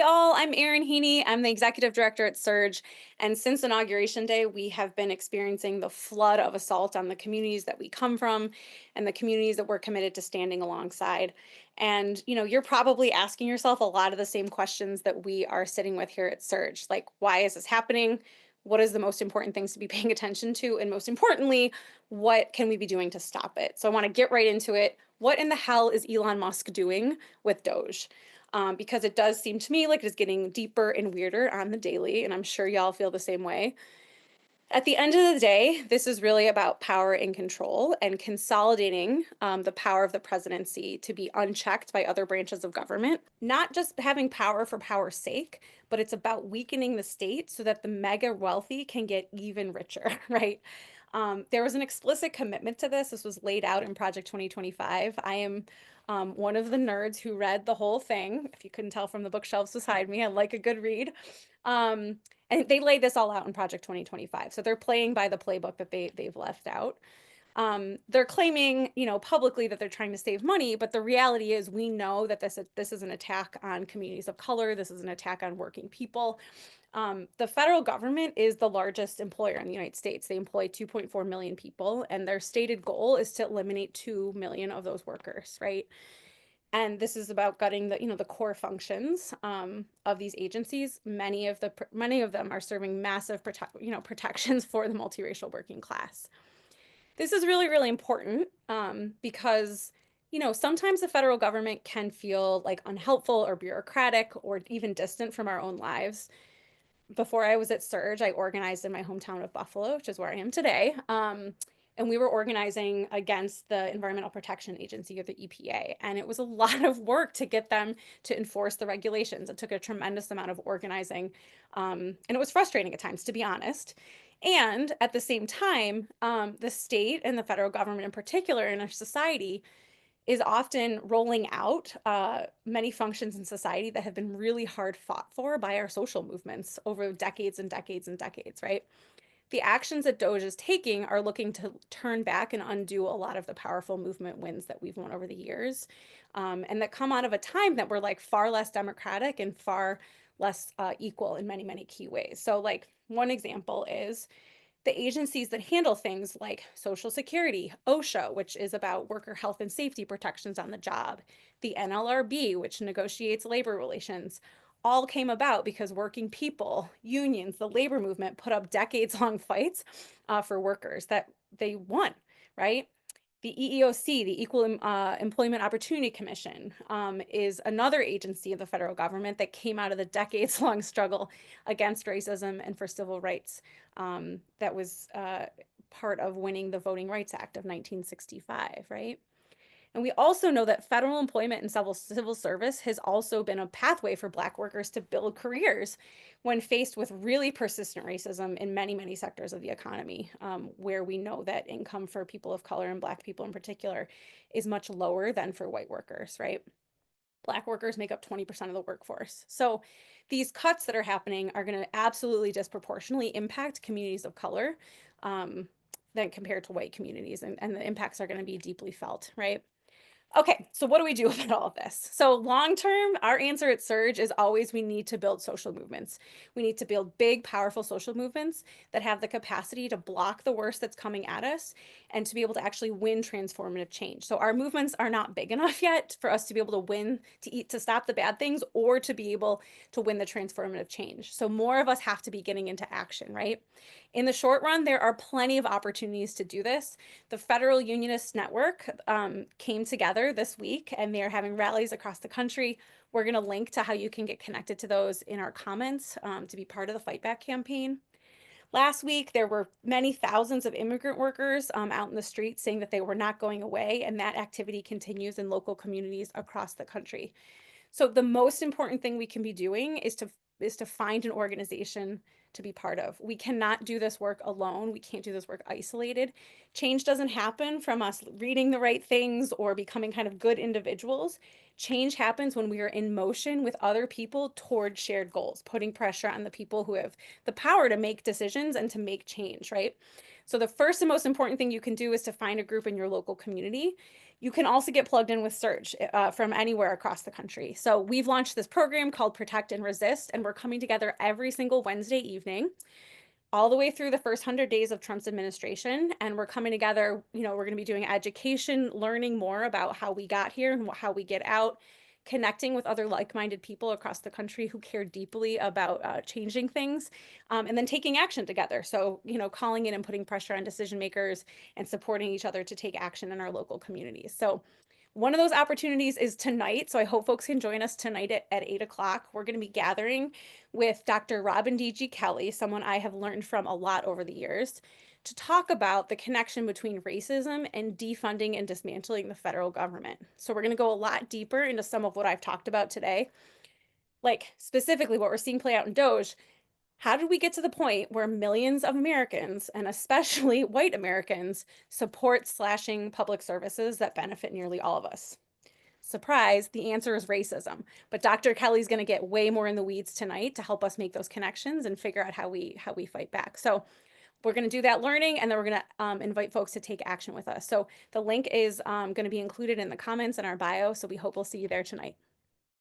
all, I'm Erin Heaney. I'm the executive director at SURJ. And since Inauguration Day, we have been experiencing the flood of assault on the communities that we come from and the communities that we're committed to standing alongside. And, you're probably asking yourself a lot of the same questions that we are sitting with here at SURJ. Like, why is this happening? What is the most important things to be paying attention to? And most importantly, what can we be doing to stop it? So I want to get right into it. What in the hell is Elon Musk doing with DOGE? Because it does seem to me like it's getting deeper and weirder on the daily, and I'm sure y'all feel the same way. At the end of the day, this is really about power and control and consolidating the power of the presidency to be unchecked by other branches of government. Not just having power for power's sake, but it's about weakening the state so that the mega wealthy can get even richer, right? There was an explicit commitment to this. This was laid out in Project 2025. I am one of the nerds who read the whole thing. If you couldn't tell from the bookshelves beside me, I like a good read. And they laid this all out in Project 2025. So they're playing by the playbook that they've left out. They're claiming, publicly that they're trying to save money, but the reality is we know that this is an attack on communities of color. This is an attack on working people. The federal government is the largest employer in the United States. They employ 2.4 million people, and their stated goal is to eliminate 2 million of those workers, right? And this is about gutting the core functions of these agencies. Many of them are serving massive protections for the multiracial working class. This is really, really important because sometimes the federal government can feel like unhelpful or bureaucratic or even distant from our own lives. Before I was at SURJ, I organized in my hometown of Buffalo, which is where I am today. And we were organizing against the Environmental Protection Agency, or the EPA. And it was a lot of work to get them to enforce the regulations. It took a tremendous amount of organizing. And it was frustrating at times, to be honest. And at the same time, the state and the federal government in particular in our society is often rolling out many functions in society that have been really hard fought for by our social movements over decades and decades and decades, right? The actions that DOGE is taking are looking to turn back and undo a lot of the powerful movement wins that we've won over the years, and that come out of a time that were like far less democratic and far less equal in many, many key ways. So like one example is the agencies that handle things like Social Security, OSHA, which is about worker health and safety protections on the job, the NLRB, which negotiates labor relations, all came about because working people, unions, the labor movement put up decades-long fights for workers that they won, right? The EEOC, the Equal Employment Opportunity Commission, is another agency of the federal government that came out of the decades-long struggle against racism and for civil rights. That was part of winning the Voting Rights Act of 1965, right? And we also know that federal employment and civil service has also been a pathway for Black workers to build careers when faced with really persistent racism in many, many sectors of the economy, where we know that income for people of color and Black people in particular is much lower than for white workers, right? Black workers make up 20% of the workforce. So these cuts that are happening are going to absolutely disproportionately impact communities of color than compared to white communities, and the impacts are going to be deeply felt, right? Okay, so what do we do about all of this? So long term, our answer at SURJ is always we need to build social movements. We need to build big, powerful social movements that have the capacity to block the worst that's coming at us and to be able to actually win transformative change. So our movements are not big enough yet for us to be able to win, to stop the bad things or to be able to win the transformative change. So more of us have to be getting into action, right? In the short run, there are plenty of opportunities to do this. The Federal Unionist Network came together this week, and they're having rallies across the country. We're going to link to how you can get connected to those in our comments to be part of the Fight Back campaign. Last week, there were many thousands of immigrant workers out in the streets saying that they were not going away, and that activity continues in local communities across the country. So the most important thing we can be doing is to find an organization to be part of. We cannot do this work alone. We can't do this work isolated. Change doesn't happen from us reading the right things or becoming kind of good individuals. Change happens when we are in motion with other people toward shared goals, putting pressure on the people who have the power to make decisions and to make change, right? So the first and most important thing you can do is to find a group in your local community. You can also get plugged in with SURJ from anywhere across the country. So we've launched this program called Protect and Resist, and we're coming together every single Wednesday evening all the way through the first 100 days of Trump's administration. And we're coming together, we're going to be doing education, learning more about how we got here and how we get out, connecting with other like-minded people across the country who care deeply about changing things, and then taking action together. So, calling in and putting pressure on decision makers and supporting each other to take action in our local communities. So one of those opportunities is tonight. So I hope folks can join us tonight at 8 o'clock. We're going to be gathering with Dr. Robin D.G. Kelly, someone I have learned from a lot over the years, to talk about the connection between racism and defunding and dismantling the federal government. So we're going to go a lot deeper into some of what I've talked about today, like specifically what we're seeing play out in DOGE. How did we get to the point where millions of Americans, and especially white Americans, support slashing public services that benefit nearly all of us? Surprise, the answer is racism. But Dr. Kelly's going to get way more in the weeds tonight to help us make those connections and figure out how we fight back. So we're going to do that learning, and then we're going to invite folks to take action with us. So the link is going to be included in the comments in our bio. So we hope we'll see you there tonight.